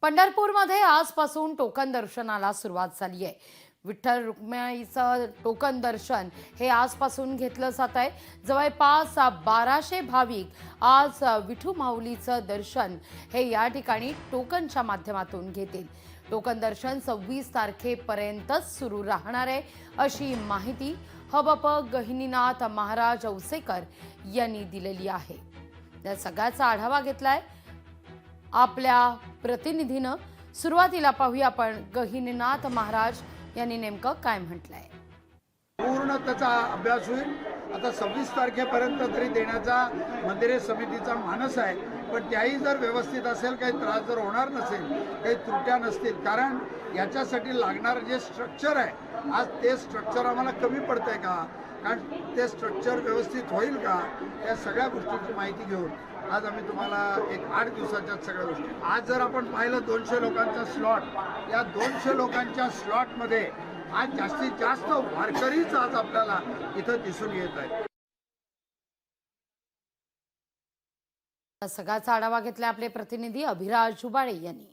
पंढरपूरमध्ये आजपासून टोकन दर्शनाला सुरुवात झाली आहे। विठ्ठल रुक्मिणीचं टोकन दर्शन हे आजपासून घेतलं जात आहे। जवळपास 1200 भाविक आज विठू माऊलीचं दर्शन हे या ठिकाणी टोकनच्या माध्यमातून घेतील। टोकन दर्शन 26 तारखेपर्यंतच सुरू राहणार आहे, अशी माहिती हबप गहिनीनाथ महाराज औसेकर यांनी दिलेली आहे। या सगळ्याचा आढावा घेतलाय आपल्या प्रतिनिधीनं। सुरुवातीला पाहूया आपण गहिनीनाथ महाराज यांनी नेमकं काय म्हटलंय। पूर्ण त्याचा अभ्यास होईल। आता 26 तारखेपर्यंत तरी देण्याचा मंदिरे समितीचा मानस आहे, पण त्याही जर व्यवस्थित असेल, काही त्रास जर होणार नसेल, काही त्रुट्या नसतील, कारण याच्यासाठी लागणारं जे स्ट्रक्चर आहे आज ते स्ट्रक्चर आम्हाला कमी पडतंय का, कारण ते स्ट्रक्चर व्यवस्थित होईल का, या सगळ्या गोष्टीची माहिती घेऊन आज आम्ही तुम्हाला एक 8 दिवसाच्या सगळ्या गोष्टी आज जर आपण पाहिलं 200 लोकांचा स्लॉट, या 200 लोकांच्या स्लॉटमध्ये आज जास्तीत जास्त वारकरीच आज आपल्याला इथं दिसून येत आहे। सगळ्याचा आढावा घेतला आपले प्रतिनिधी अभिराज जुबाळे यांनी।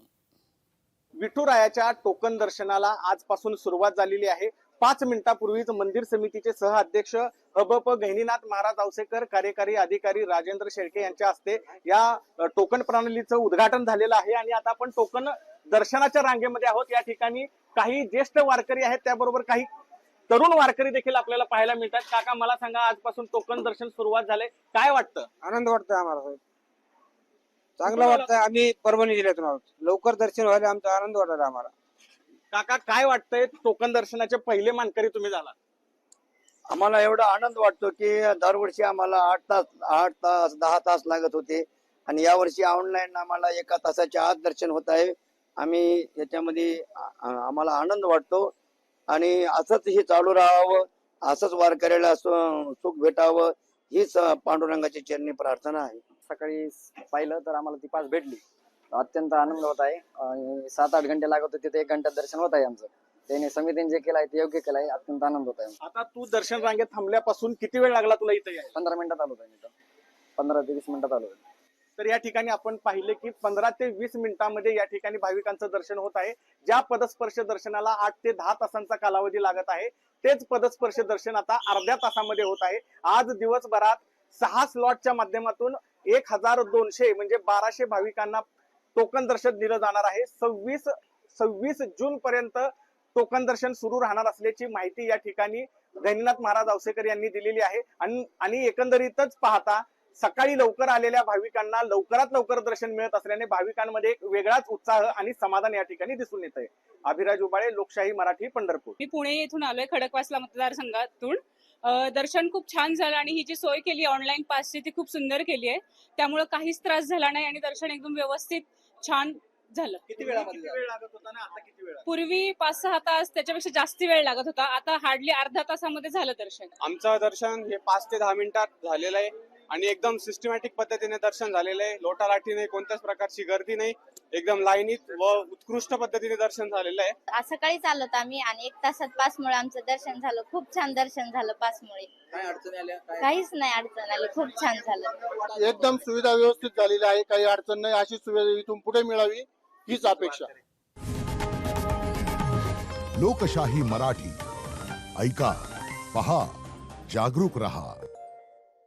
विठुरायाच्या टोकन दर्शनाला आजपासून सुरुवात झालेली आहे। 5 मिनिटांपूर्वीच मंदिर समितीचे सहअध्यक्ष हबप गहिनीनाथ महाराज औसेकर, कार्यकारी अधिकारी राजेंद्र शेळके यांच्या हस्ते या टोकन प्रणालीचं उद्घाटन झालेलं आहे आणि आता आपण टोकन दर्शनाच्या रांगेमध्ये आहोत। या ठिकाणी काही ज्येष्ठ वारकरी आहेत, त्याबरोबर काही तरुण वारकरी देखील आपल्याला पाहायला मिळतात। काका, मला सांगा, आजपासून टोकन दर्शन सुरुवात झाले, काय वाटतं? आनंद वाटतोय आम्हाला, चांगलं वाटतंय। आम्ही परभणी जिल्ह्यातून आहोत, लवकर दर्शन व्हायला आमचा आनंद वाटत आम्हाला। काका, काय वाटतंय, टोकन दर्शनाचे पहिले मानकरी तुम्ही झाला? आम्हाला एवढा आनंद वाटतो की दरवर्षी आम्हाला 8 तास 10 तास लागत होते आणि यावर्षी ऑनलाईन आम्हाला 1 तासाच्या आत दर्शन होत आहे। आम्ही याच्यामध्ये आम्हाला आनंद वाटतो आणि असंच हे चालू राहावं, असंच वारकऱ्याला सुख भेटावं, हीच पांडुरंगाची चरणी प्रार्थना आहे। सकाळी पाहिलं तर आम्हाला ती पास भेटली, अत्यंत आनंद होत आहे। 7-8 घंटे लागत होते, तिथे 1 घंट्यात दर्शन होत आहे आमचं। त्याने समितीने जे केलं आहे ते योग्य केलं आहे, अत्यंत आनंद होत आहे। आता तू दर्शन रांगेत थांबल्यापासून किती वेळ लागला तुला इथे यायला? 15 मिनिटात आलो आहे, 15 ते 20 मिनिटात आलो आहे। तर या ठिकाणी आपण पाहिले की 15 ते 20 मिनिटांमध्ये या ठिकाणी भाविकांचं दर्शन होत आहे। ज्या पदस्पर्श दर्शनाला 8 ते 10 तासांचा कालावधी लागत आहे, तेच पदस्पर्श दर्शन आता अर्ध्या तासामध्ये होत आहे। आज दिवसभरात 6 स्लॉटच्या माध्यमातून 1200 म्हणजे 1200 भाविकांना टोकन दर्शन दिलं जाणार आहे। 26 जून पर्यंत टोकन दर्शन सुरू राहणार असल्याची माहिती या ठिकाणी गहिनीनाथ महाराज औसेकर यांनी दिलेली आहे। आणि एकंदरीतच पाहता सकाळी लवकर आलेल्या भाविकांना लवकरात लवकर दर्शन मिळत असल्याने भाविकांमध्ये एक वेगळाच उत्साह आणि समाधान या ठिकाणी दिसून येत आहे। अभिराज उबाळे, लोकशाही मराठी, पंढरपूर। मी पुणे येथून आलोय, खडकवासला मतदारसंघातून। दर्शन खूप छान झालं आणि ही जी सोय केली ऑनलाईन पासची ती खूप सुंदर केली आहे, त्यामुळे काहीच त्रास झाला नाही आणि दर्शन एकदम व्यवस्थित छान झालं। किती वेळ लागत होता ना, आता किती वेळ? पूर्वी 5-6 तास, त्याच्यापेक्षा जास्त वेळ लागत होता, आता हार्डली अर्ध्या तासामध्ये झालं दर्शन। आमचं दर्शन हे 5 ते 10 मिनिटात झालेलं आहे आणि एकदम सिस्टमॅटिक पद्धतीने दर्शन झालेलं आहे। लोटालाटी नाही, कोणत्याच प्रकारची गर्दी नाही, एकदम लाईनीत व उत्कृष्ट पद्धतीने दर्शन झालेलं आहे। आज सकाळी चालत आम्ही आणि 1 तासात पासमुळे आमचं दर्शन झालं, खूप छान दर्शन झालं पासमुळे। काय अडचणी आल्या? काहीच नाही अडचण आली, खूप छान झालं। एकदम सुविधा व्यवस्थित झालेली आहे, काही अडचण नाही। अशी सुविधा इथून पुढे मिळावी हीच अपेक्षा। लोकशाही मराठी ऐका, पहा, जागरूक रहा।